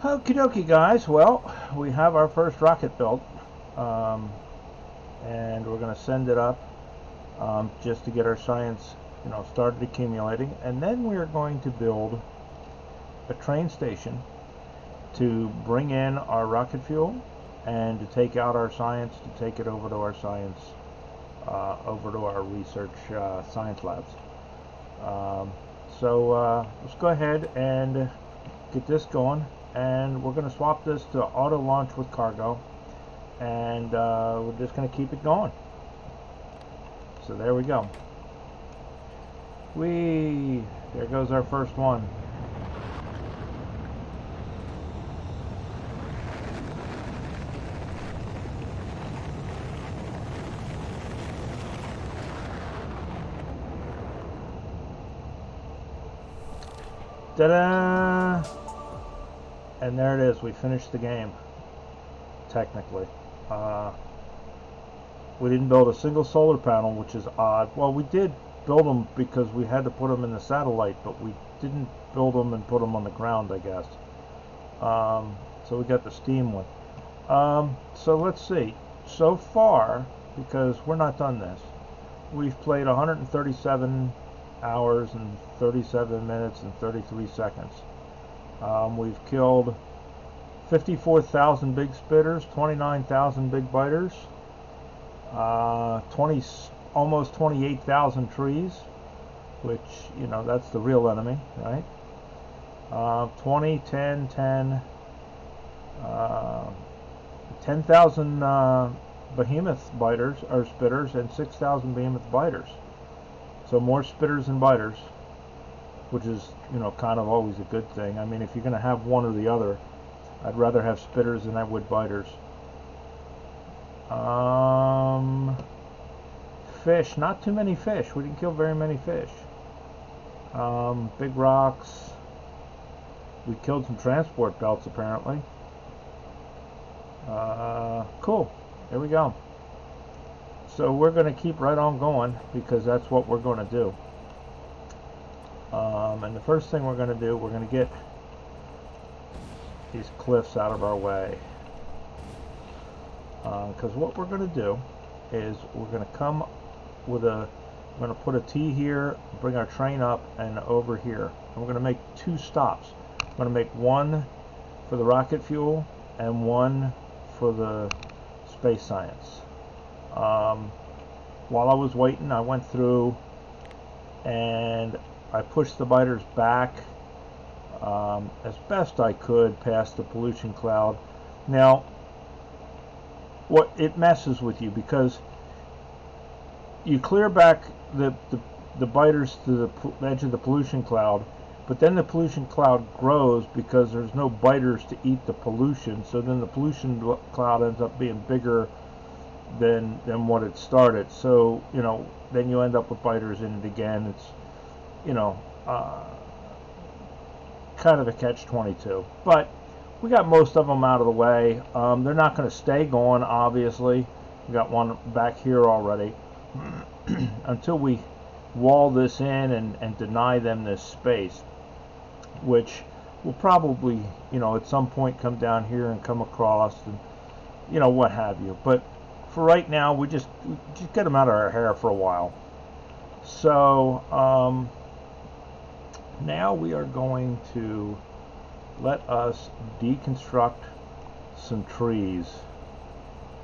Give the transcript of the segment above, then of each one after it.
Okie dokie, guys. Well, we have our first rocket built, and we're going to send it up just to get our science, started accumulating, and then we're going to build a train station to bring in our rocket fuel and to take out our science, to take it over to our science, over to our research science labs. So let's go ahead and get this going. And we're going to swap this to auto launch with cargo, and we're just going to keep it going. So there we go. There goes our first one. Ta-da! And there it is. We finished the game. Technically, we didn't build a single solar panel, which is odd. Well, we did build them because we had to put them in the satellite, but we didn't build them and put them on the ground, I guess. So we got the steam one. So let's see. So far, because we're not done this, we've played 137 hours and 37 minutes and 33 seconds. We've killed 54,000 big spitters, 29,000 big biters, almost 28,000 trees, which, that's the real enemy, right? 20, 10, 10, 10,000 behemoth biters, or spitters, and 6,000 behemoth biters. So more spitters and biters, which is, kind of always a good thing. I mean, if you're going to have one or the other, I'd rather have spitters than I would biters. Fish, not too many fish. We didn't kill very many fish. Big rocks. We killed some transport belts, apparently. Cool. There we go. So we're going to keep right on going, because that's what we're going to do. And the first thing we're going to do, we're going to get these cliffs out of our way. Because what we're going to do is we're going to come with we're going to put a T here, bring our train up and over here. And we're going to make two stops. I'm going to make one for the rocket fuel and one for the space science. While I was waiting, I went through and I pushed the biters back as best I could past the pollution cloud. Now, it messes with you because you clear back the biters to the edge of the pollution cloud, but then the pollution cloud grows because there's no biters to eat the pollution. So then the pollution cloud ends up being bigger than what it started. So then you end up with biters in it again. It's kind of a catch-22, but we got most of them out of the way. They're not going to stay going, obviously. We got one back here already. Until we wall this in and deny them this space, which will probably, at some point come down here and come across and, what have you. But for right now, we just get them out of our hair for a while. So, now we are going to let us deconstruct some trees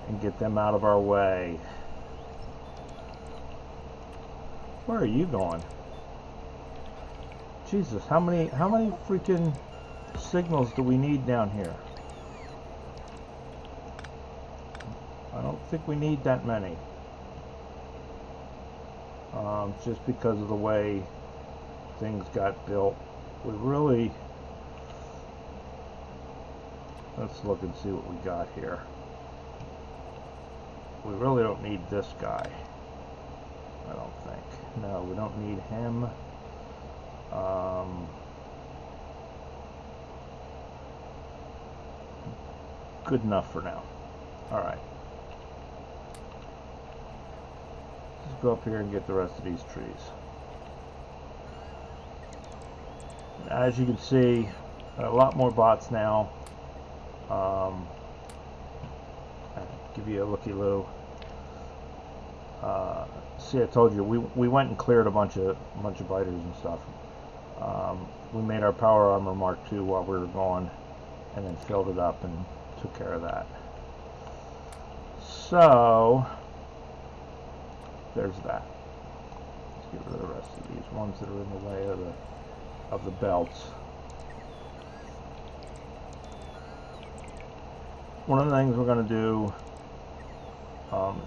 and get them out of our way. Where are you going? Jesus, how many freaking signals do we need down here? I don't think we need that many. Just because of the way things got built. We really... Let's look and see what we got here. We really don't need this guy. I don't think. No, we don't need him. Good enough for now. Alright. Let's go up here and get the rest of these trees. As you can see, A lot more bots now. I'll give you a looky-loo. See, I told you we went and cleared a bunch of biters and stuff. We made our power armor Mark II while we were gone, and then filled it up and took care of that. So there's that. Let's get rid of the rest of these ones that are in the way of the belts. One of the things we're going to do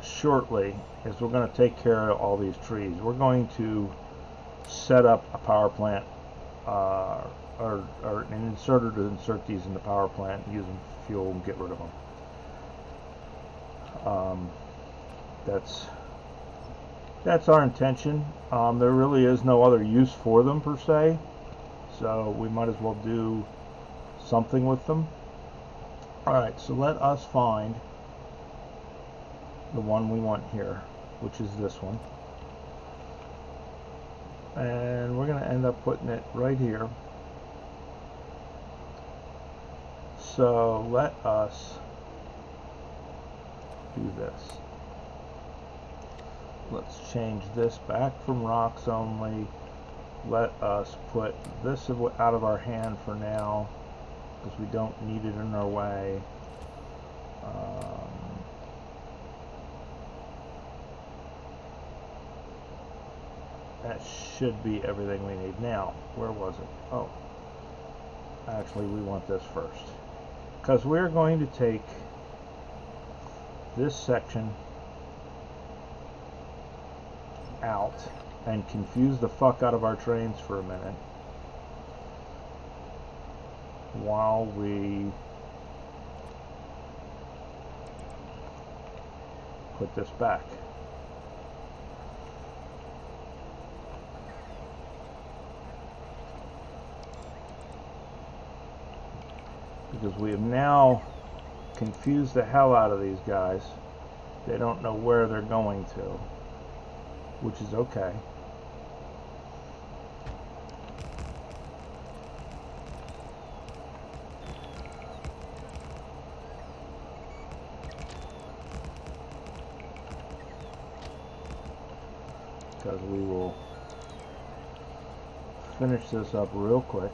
shortly is we're going to take care of all these trees. We're going to set up a power plant or an inserter to insert these in the power plant, use them for fuel and get rid of them. That's our intention. There really is no other use for them per se, so we might as well do something with them. Alright, so let us find the one we want here, which is this one. And we're going to end up putting it right here. So let us do this. Let's change this back from rocks only. Let us put this out of our hand for now, because we don't need it in our way. That should be everything we need. Now, where was it? Oh, actually we want this first, because we're going to take this section out and confuse the fuck out of our trains for a minute while we put this back. Because we have now confused the hell out of these guys. They don't know where they're going to, which is okay. Because we will finish this up real quick.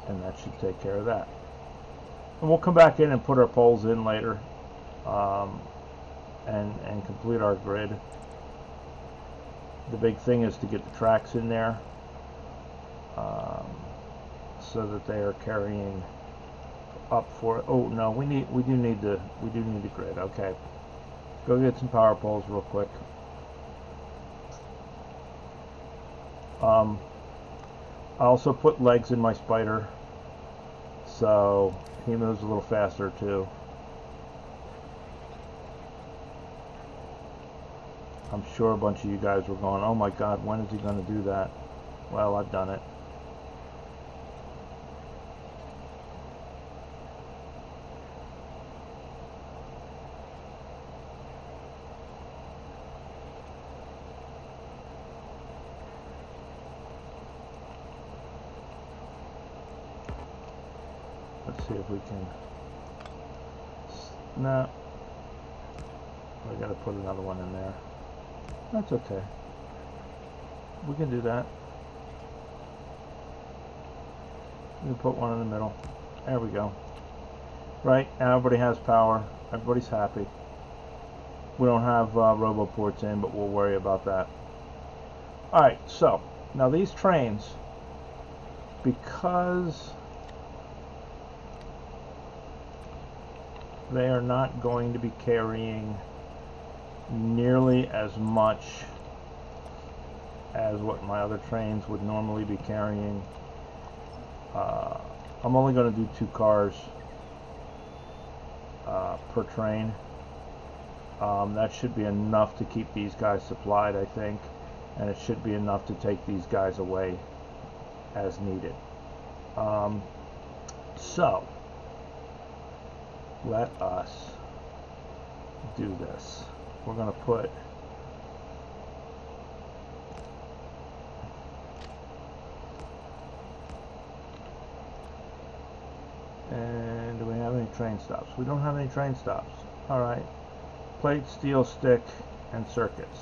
And that should take care of that. And we'll come back in and put our poles in later, and complete our grid. The big thing is to get the tracks in there, so that they are carrying up for. Oh no, we do need the grid. Okay, go get some power poles real quick. I also put legs in my spider, so he moves a little faster too. I'm sure a bunch of you guys were going, oh my god, when is he going to do that? Well, I've done it. Let's see if we can. No. I gotta put another one in there. That's okay. We can do that. We can put one in the middle. There we go. Right, now everybody has power. Everybody's happy. We don't have robo ports in, but we'll worry about that. Alright, so now these trains, because they are not going to be carrying nearly as much as what my other trains would normally be carrying. I'm only going to do 2 cars per train. That should be enough to keep these guys supplied, I think, and it should be enough to take these guys away as needed. So let us do this. We're going to put train stops. We don't have any train stops. Alright. Plate, steel stick, and circuits.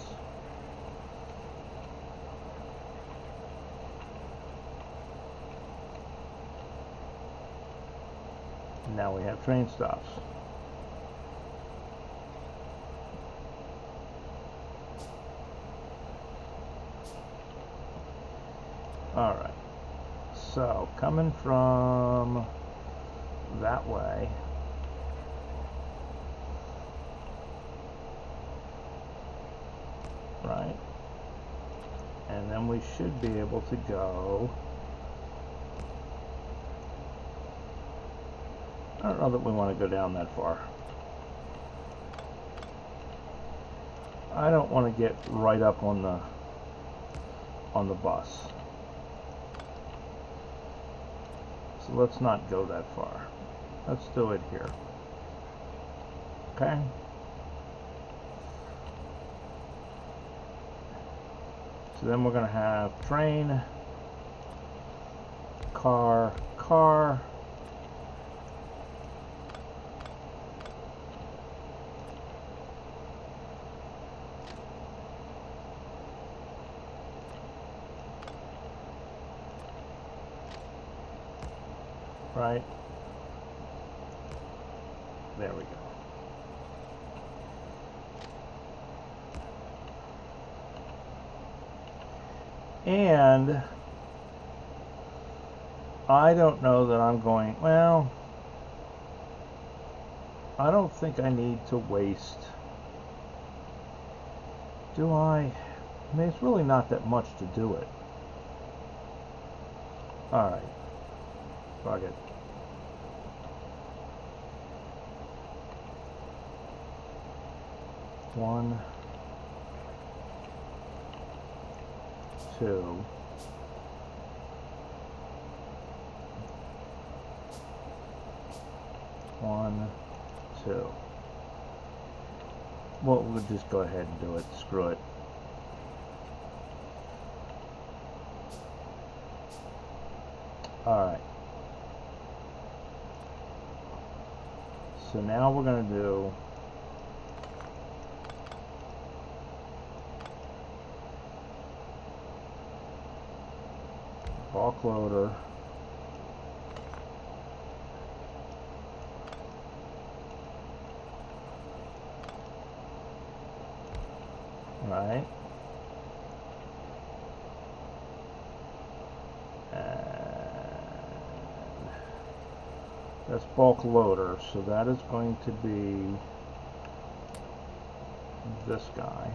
Now we have train stops. Alright. So, coming from that way, right? And then we should be able to go. I don't know that we want to go down that far. I don't want to get right up on the bus. So let's not go that far. Let's do it here. Okay? So then we're going to have train, car, car, right? There we go. And I don't know that I'm going, well, I don't think I need to waste. Do I? I mean, it's really not that much to do it. Alright. Fuck it. One, two, one, two. Well, we'll just go ahead and do it. Screw it. Alright. So now we're going to do bulk loader, right, and that's bulk loader, so that is going to be this guy.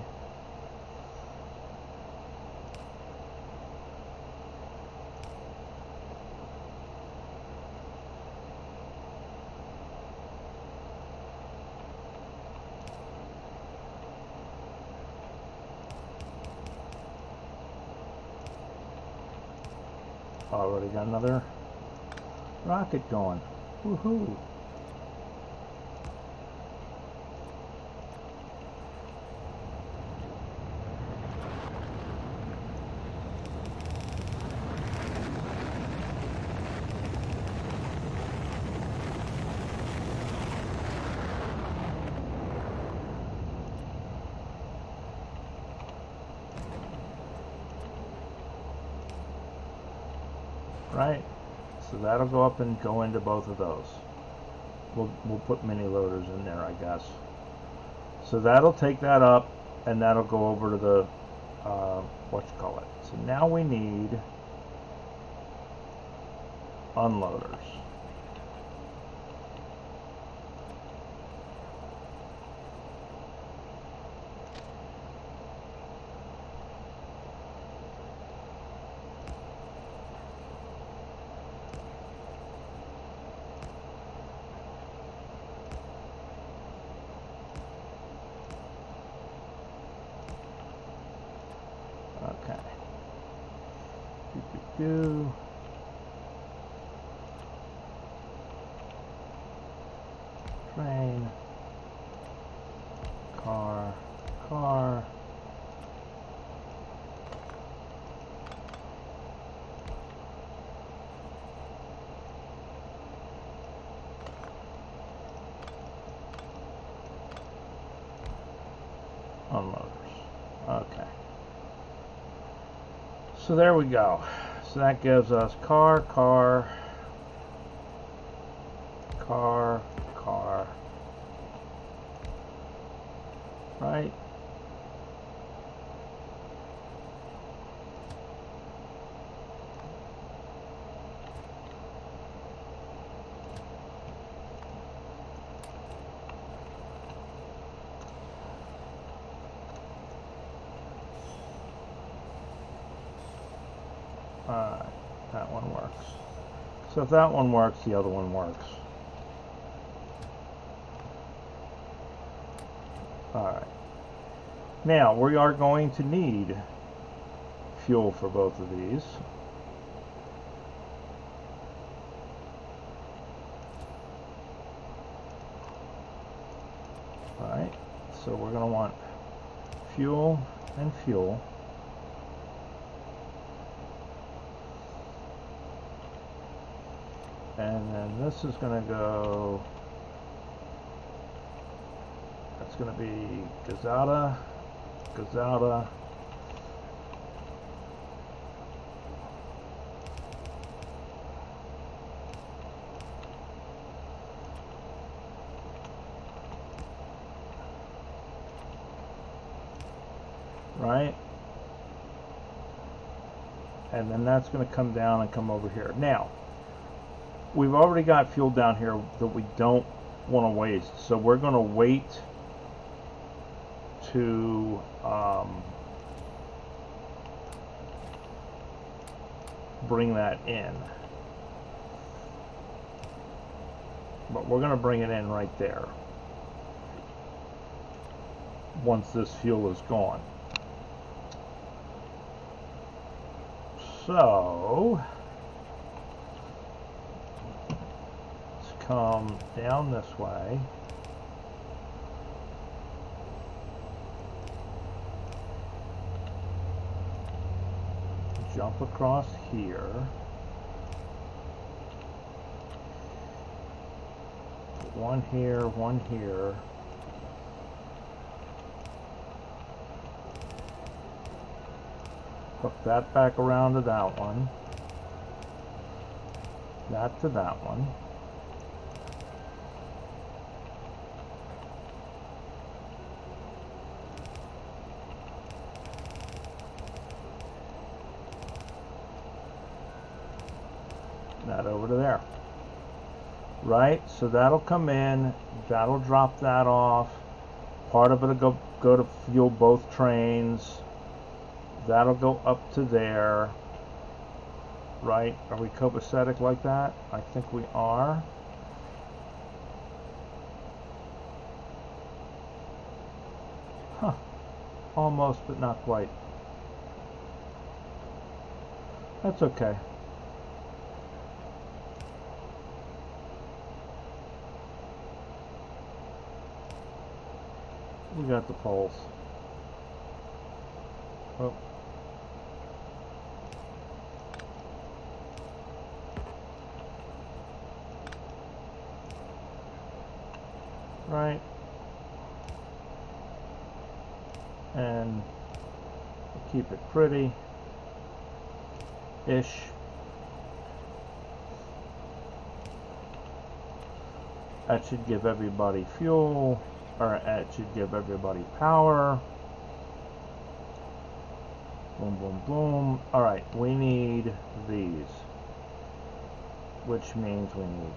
Already got another rocket going. Woohoo! Right, so that'll go up and go into both of those. We'll put mini loaders in there, I guess. So that'll take that up, and that'll go over to the whatchamacallit. So now we need unloaders. Okay. Do. Train. Car. Car. unloaders. Okay. So there we go. So that gives us car, car, car, car, right? Alright, that one works. So if that one works, the other one works. Alright. Now, we are going to need fuel for both of these. Alright, so we're going to want fuel and fuel. And then this is going to go, that's going to be Gazada, Gazada, right? And then that's going to come down and come over here. Now, we've already got fuel down here that we don't want to waste, so we're going to wait to bring that in. But we're going to bring it in right there once this fuel is gone. So come down this way, jump across here, put one here, one here, hook that back around to that one, that to that one. That over to there, right? So that'll come in, that'll drop that off, part of it'll go to fuel both trains, that'll go up to there, right? Are we copacetic like that? I think we are. Huh, almost, but not quite. That's okay. We got the poles. Oh. Right. And keep it pretty-ish. That should give everybody fuel. Or it should give everybody power. Boom, boom, boom. Alright, we need these. Which means we need...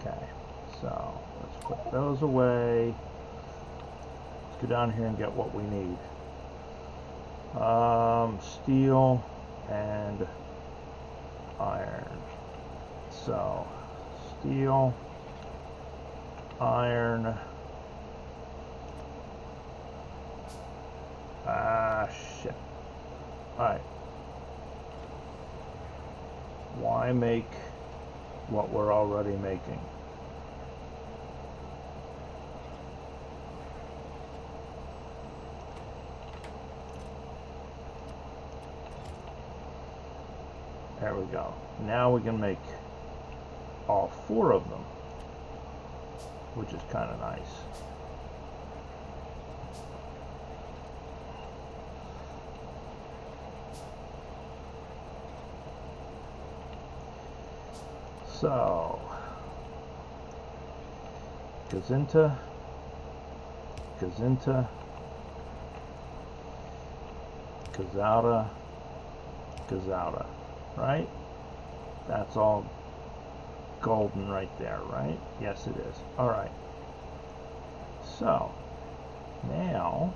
Okay, so let's put those away. Let's go down here and get what we need. Steel and iron. So, steel, iron, shit. Alright. Why make what we're already making? There we go. Now we can make all four of them. which is kind of nice. So, Gazinta, Gazinta, Gazauta, Gazauta, right? That's all golden right there, right? Yes, it is. All right. So, now,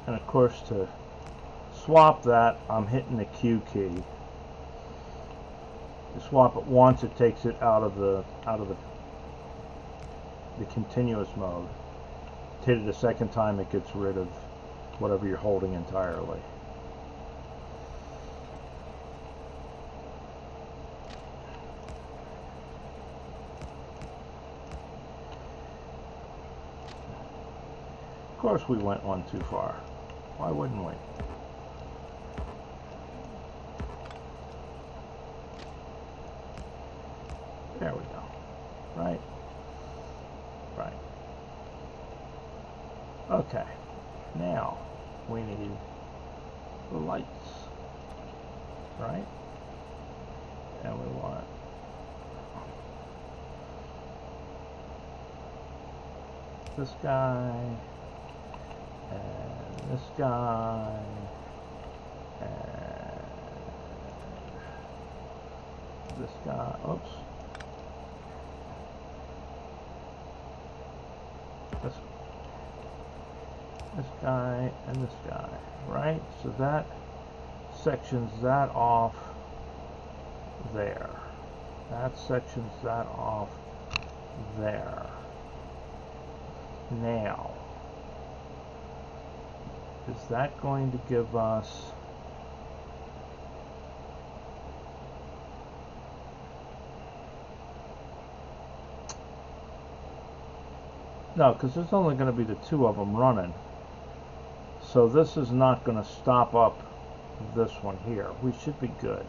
and of course, to swap that, I'm hitting the Q key. To swap it once, it takes it out of the continuous mode. To hit it a second time, it gets rid of whatever you're holding entirely. Of course, we went one too far. Why wouldn't we? There we go. Right? Right. Okay. Now, we need the lights. Right? And we want this guy, and this guy, and this guy. Oops. This guy and this guy, right? So that sections that off there. That sections that off there. Now, is that going to give us no, because there's only going to be the two of them running. So this is not going to stop up this one here. We should be good.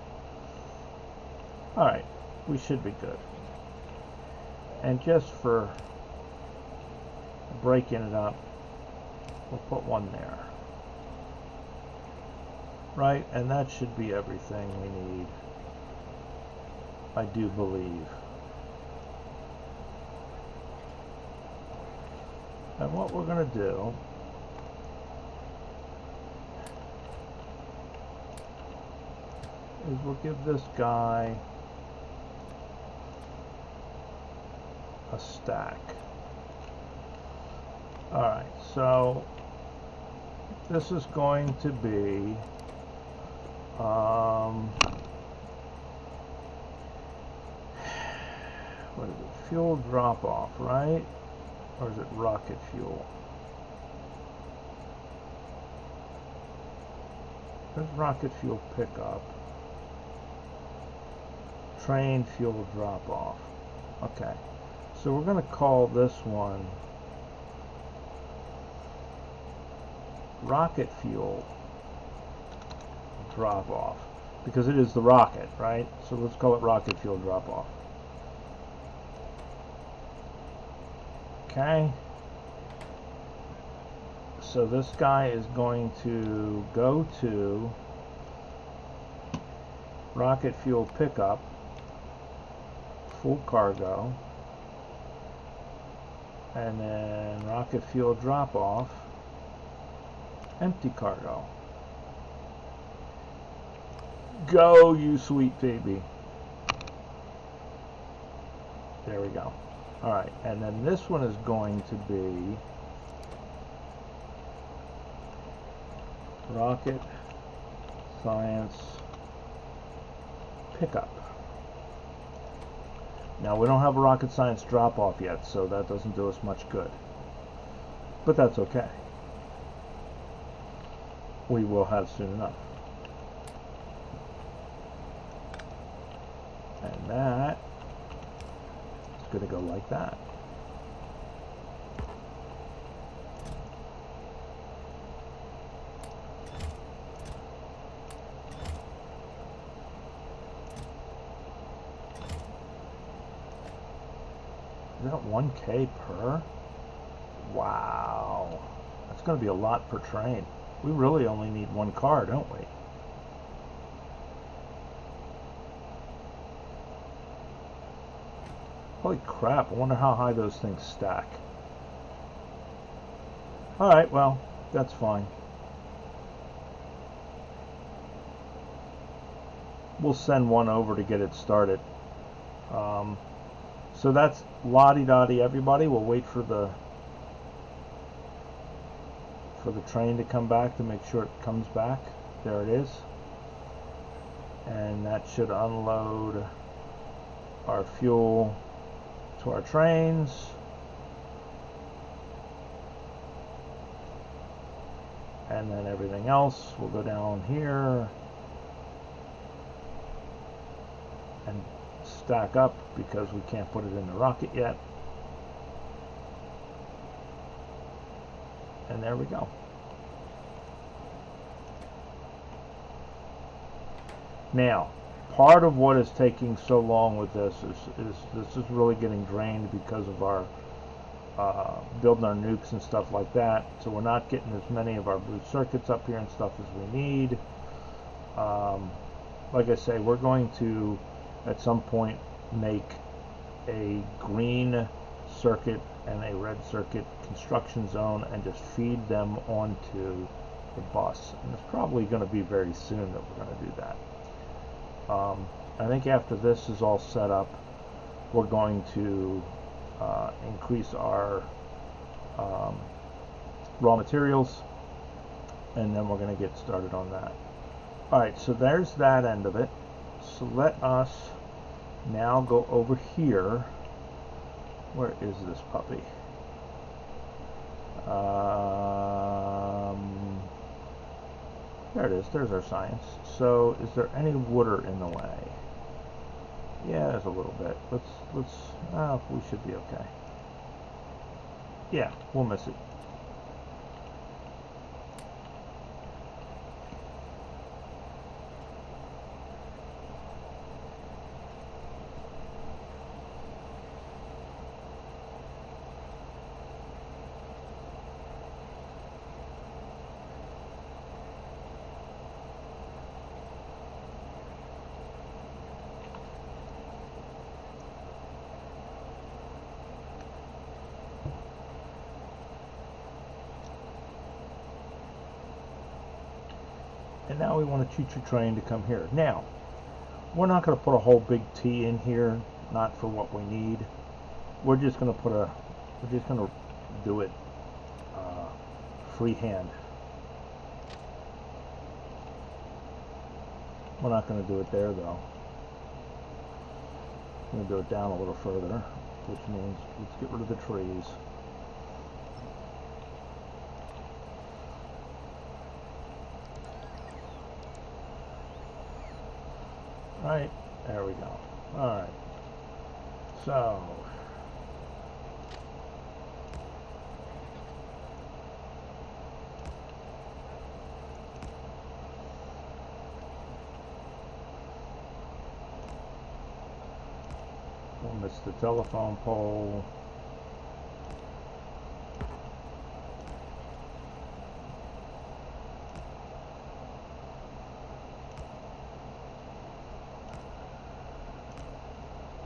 Alright, we should be good. And just for breaking it up, we'll put one there. Right, and that should be everything we need, I do believe. And what we're going to do is we'll give this guy a stack. Alright, so this is going to be what is it? Fuel drop off, right? Or is it rocket fuel? There's rocket fuel pickup. Train fuel drop off. Okay. So we're going to call this one rocket fuel drop off, because it is the rocket, right? So let's call it rocket fuel drop off. Okay. So this guy is going to go to rocket fuel pickup, full cargo, and then rocket fuel drop off, empty cargo. Go, you sweet baby. There we go. Alright, and then this one is going to be rocket science pickup. Now we don't have a rocket science drop-off yet, so that doesn't do us much good. But that's okay. We will have soon enough. And that is going to go like that. Is that 1K per? Wow. That's going to be a lot per train. We really only need one car, don't we? Holy crap, I wonder how high those things stack. Alright, well, that's fine. We'll send one over to get it started. So that's la-di-da-di, everybody. We'll wait for the train to come back to make sure it comes back. There it is. And that should unload our fuel to our trains. And then everything else will go down here and stack up because we can't put it in the rocket yet. And there we go. Now, part of what is taking so long with this is this is really getting drained because of our building our nukes and stuff like that. So we're not getting as many of our blue circuits up here and stuff as we need. Like I say, we're going to at some point make a green circuit and a red circuit construction zone and just feed them onto the bus. And it's probably going to be very soon that we're going to do that. I think after this is all set up, we're going to increase our raw materials, and then we're going to get started on that. Alright, so there's that end of it. So let us now go over here. Where is this puppy? There it is. There's our science. So, is there any water in the way? Yeah, there's a little bit. We should be okay. Yeah, we'll miss it. And now we want a choo-choo train to come here. Now, we're not going to put a whole big T in here, not for what we need. We're just going to do it freehand. We're not going to do it there though. We're going to do it down a little further, which means let's get rid of the trees. Right, there we go. Alright, so we'll miss the telephone pole.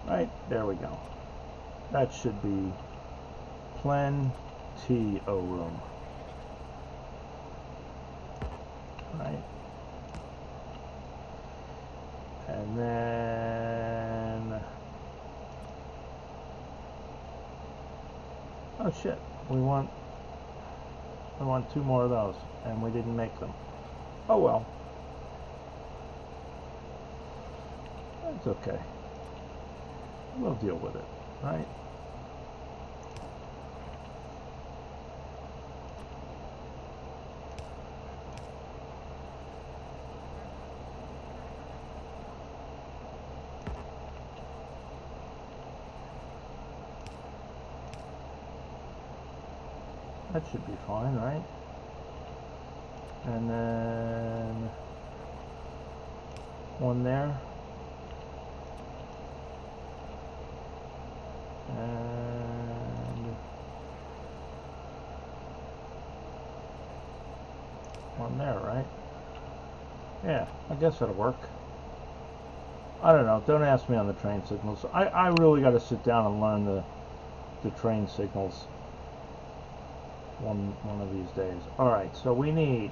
Right, there we go. That should be plenty of room. Right. And then, oh shit, we want two more of those, and we didn't make them. Oh well. It's okay. We'll deal with it, right? That should be fine, right? And then one there. And one there, right? Yeah, I guess that'll work. I don't know. Don't ask me on the train signals. I really got to sit down and learn the train signals one of these days. All right, so we need.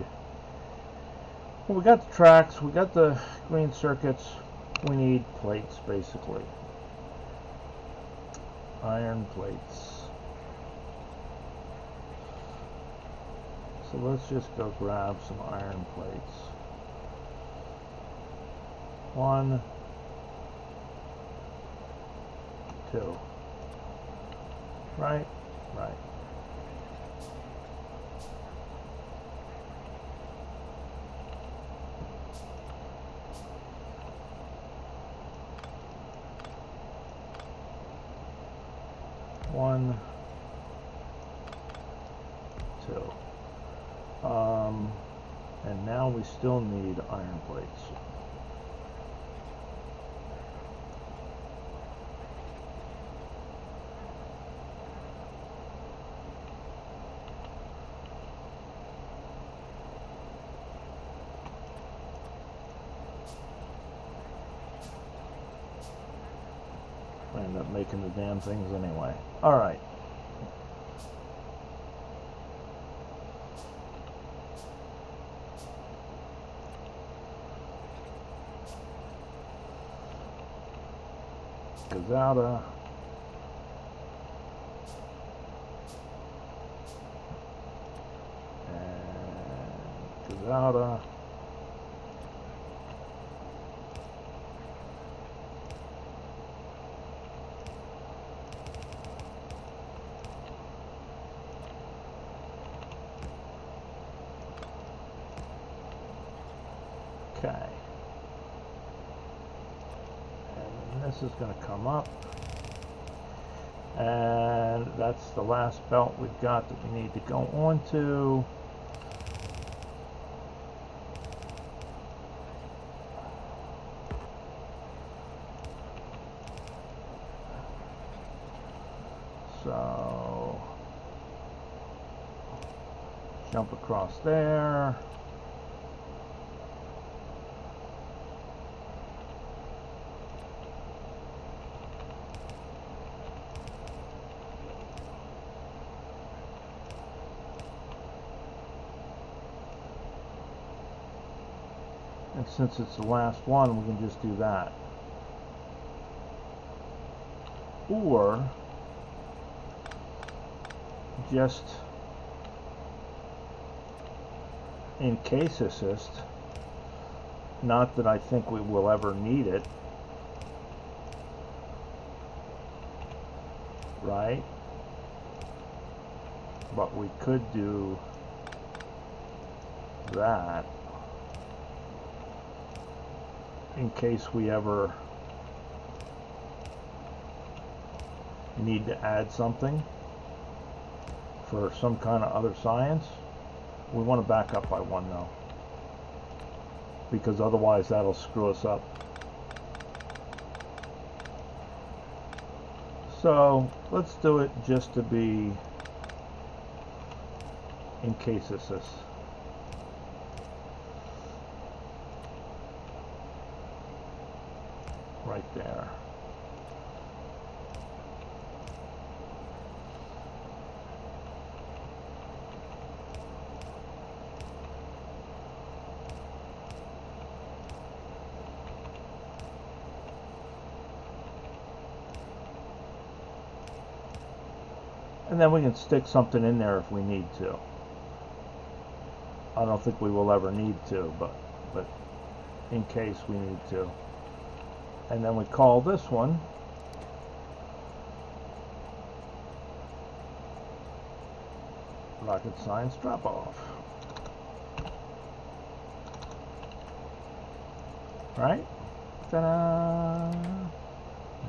Well, we got the tracks. We got the green circuits. We need plates, basically. Iron plates. So let's just go grab some iron plates. 1, 2. Right? Right. One, 2. And now we still need iron plates. I end up making the damn things anyway. All right. Gazada. And Gazada. Okay. And this is going to come up. And that's the last belt we've got that we need to go onto. So jump across there. And since it's the last one, we can just do that. Or just in case assist, not that I think we will ever need it, right? But we could do that in case we ever need to add something for some kind of other science. We want to back up by 1 though, because otherwise that'll screw us up. So let's do it just to be in case this is right there. And then we can stick something in there if we need to. I don't think we will ever need to, but in case we need to. And then we call this one rocket science drop off. Right? Ta-da!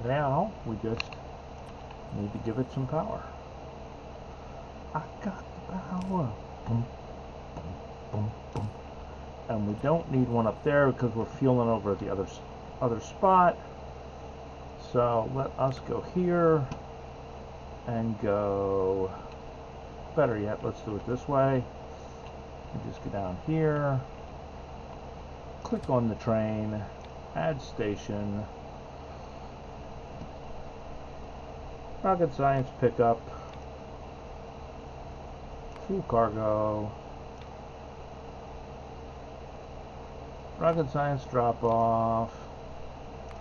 Now we just need to give it some power. I got the power. Boom, boom, boom, boom. And we don't need one up there because we're fueling over at the other spot. So let us go here and go, better yet, let's do it this way. We just go down here, click on the train, add station, rocket science pickup, full cargo, rocket science drop off,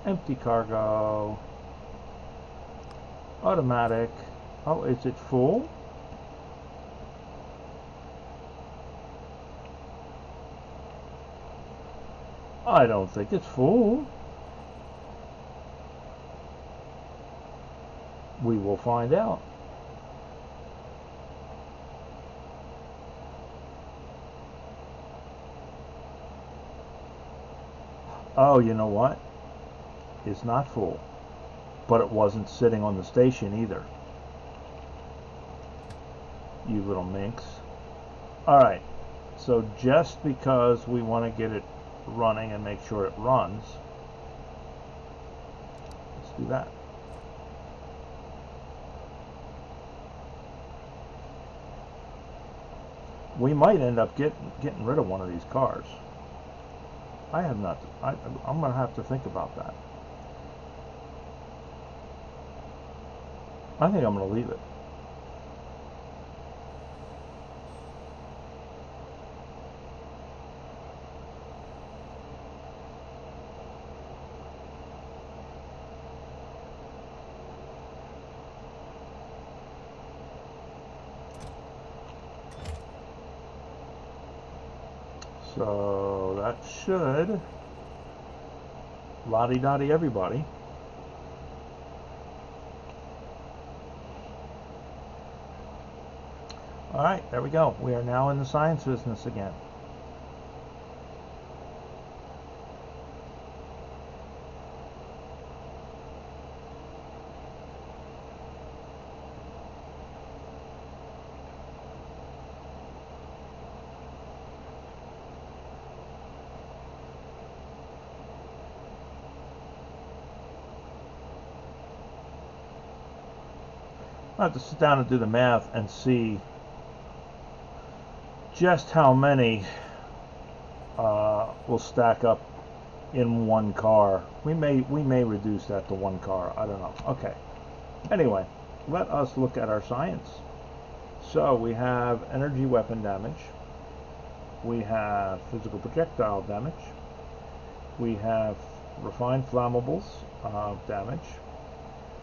empty cargo, automatic. Oh, is it full? I don't think it's full. We will find out. Oh, you know what? It's not full. But it wasn't sitting on the station either. You little minx. Alright, so just because we want to get it running and make sure it runs, let's do that. We might end up getting rid of one of these cars. I have not. I'm going to have to think about that. I think I'm going to leave it. So that should la-di-da-di everybody. Alright, there we go. We are now in the science business again. I have to sit down and do the math and see just how many will stack up in one car. We may reduce that to one car. I don't know. Okay. Anyway, let us look at our science. So we have energy weapon damage. We have physical projectile damage. We have refined flammables damage.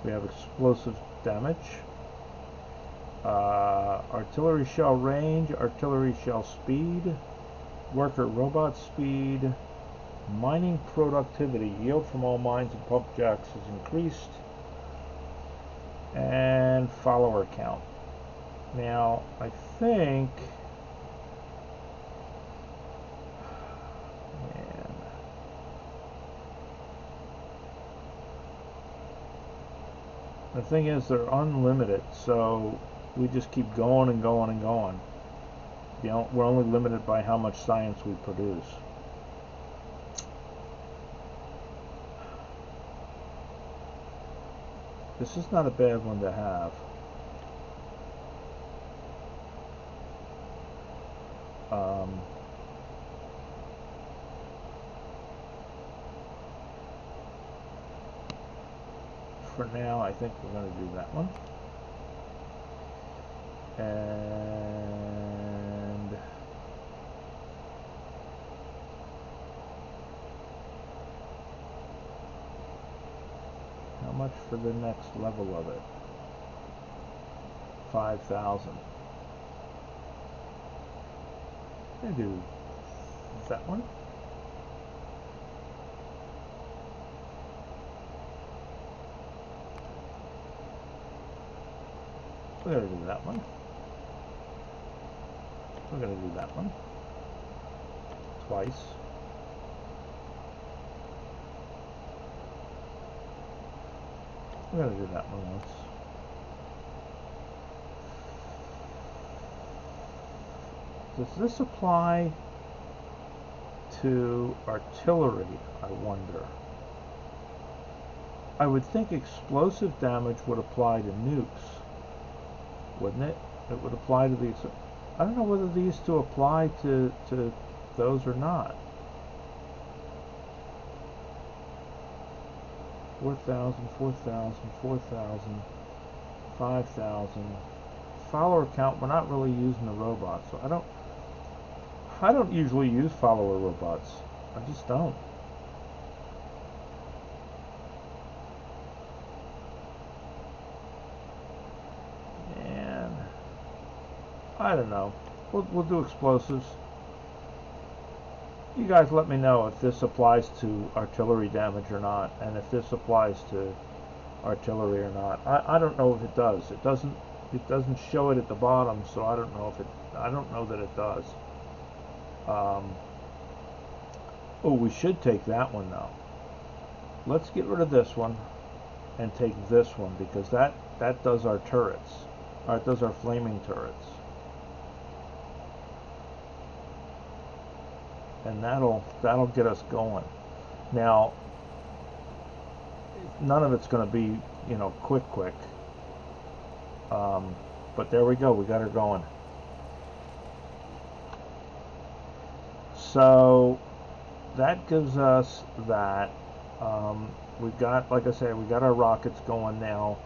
We have explosive damage. Artillery shell range, artillery shell speed, worker robot speed, mining productivity, yield from all mines and pump jacks is increased, and follower count. Now, I think, man, the thing is they're unlimited, so we just keep going and going and going. You know, we're only limited by how much science we produce. This is not a bad one to have. For now, I think we're going to do that one. And how much for the next level of it? 5,000. I'm gonna do that one. We're gonna do that one. We're gonna do that one twice. We're gonna do that one once. Does this apply to artillery, I wonder? I would think explosive damage would apply to nukes, wouldn't it? It would apply to these. I don't know whether these two apply to those or not. 4,000, 4,000, 4,000, 5,000. Follower count, we're not really using the robots, so I don't usually use follower robots. I just don't. And I don't know. We'll do explosives. You guys let me know if this applies to artillery damage or not, and if this applies to artillery or not. I don't know if it does. It doesn't show it at the bottom, so I don't know that it does. Oh, we should take that one though. Let's get rid of this one and take this one, because that does our turrets. Or it does our flaming turrets. And that'll get us going. Now, none of it's going to be, quick. But there we go. We got her going. So that gives us that. We've got, like I say, we got our rockets going now.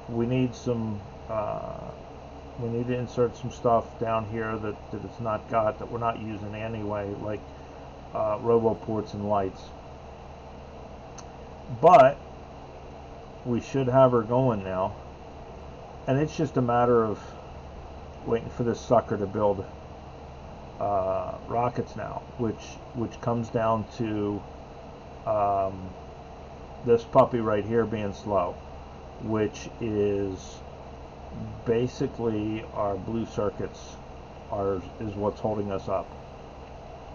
We need some. We need to insert some stuff down here that it's not got, that we're not using anyway, like roboports and lights. But we should have her going now, and it's just a matter of waiting for this sucker to build rockets now, which comes down to this puppy right here being slow, which is basically our blue circuits is what's holding us up.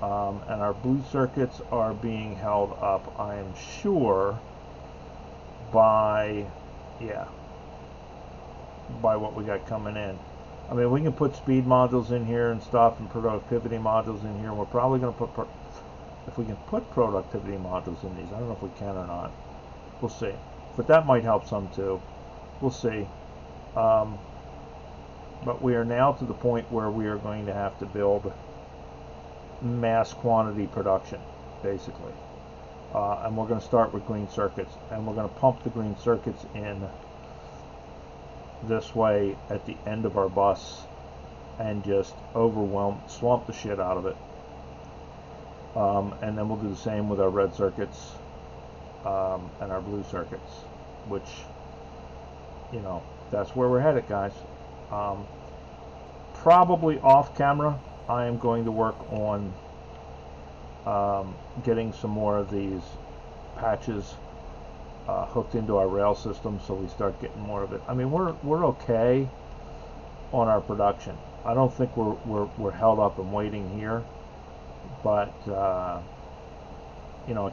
And our blue circuits are being held up, I am sure, by what we got coming in. I mean, we can put speed modules in here and stuff, and productivity modules in here. We're probably going to put, if we can put productivity modules in these. I don't know if we can or not. We'll see. But that might help some too. We'll see. But we are now to the point where we are going to have to build mass quantity production, basically. And we're going to start with green circuits, and we're going to pump the green circuits in this way at the end of our bus and just swamp the shit out of it. And then we'll do the same with our red circuits and our blue circuits, which, that's where we're headed, guys. Probably off camera, I am going to work on getting some more of these patches hooked into our rail system, so we start getting more of it. I mean, we're okay on our production. I don't think we're held up and waiting here, but it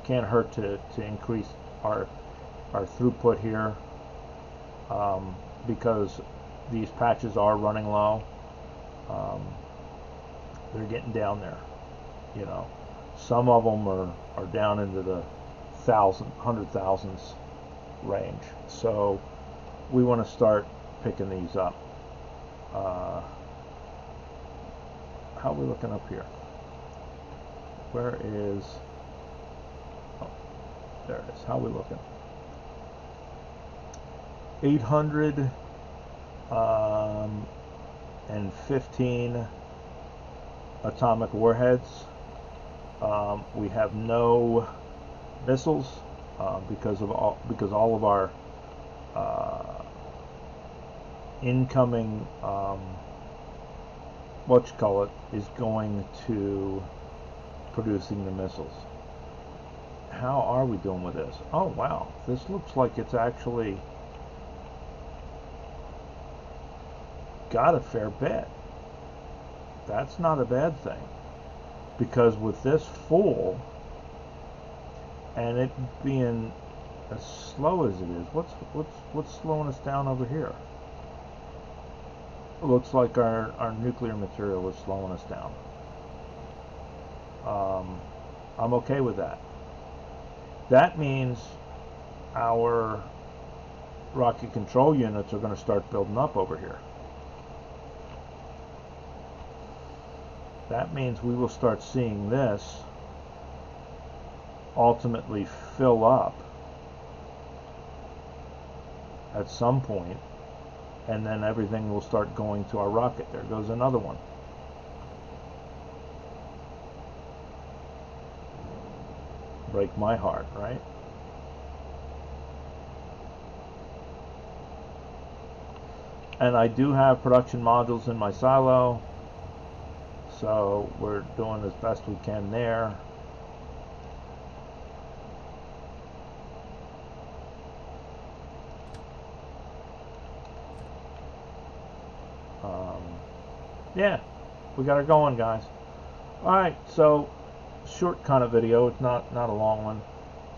can't hurt to increase our throughput here, because these patches are running low. They're getting down there. Some of them are down into the hundred thousands range. So we want to start picking these up. How are we looking up here? Where is? Oh, there it is. How are we looking? 815 atomic warheads. We have no missiles because all of our is going to producing the missiles. How are we doing with this? Oh wow, this looks like it's actually got a fair bit. That's not a bad thing, because with this full and it being as slow as it is, what's slowing us down over here? It looks like our nuclear material is slowing us down. I'm okay with that. That means our rocket control units are going to start building up over here. That means we will start seeing this ultimately fill up at some point, and then everything will start going to our rocket. There goes another one. Break my heart, right? And I do have production modules in my silo, so we're doing as best we can there. Yeah, we got her going, guys. Alright, so short kind of video. It's not a long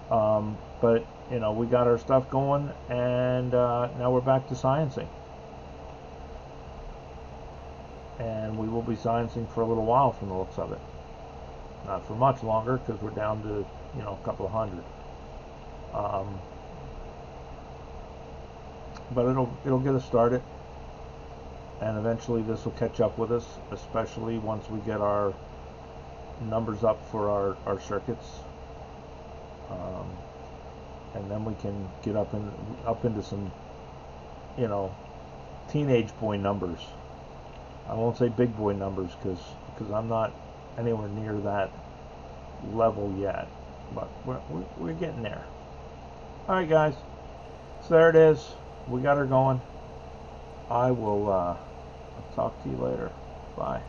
one, but you know, we got our stuff going, and now we're back to sciencing, and we will be sciencing for a little while from the looks of it. Not for much longer, because we're down to, you know, a couple of hundred. But it'll get us started, and eventually this will catch up with us, especially once we get our numbers up for our circuits, and then we can get up into some, you know, teenage boy numbers. I won't say big boy numbers, because I'm not anywhere near that level yet, but we're getting there. All right, guys, so there it is. We got her going. I will talk to you later. Bye.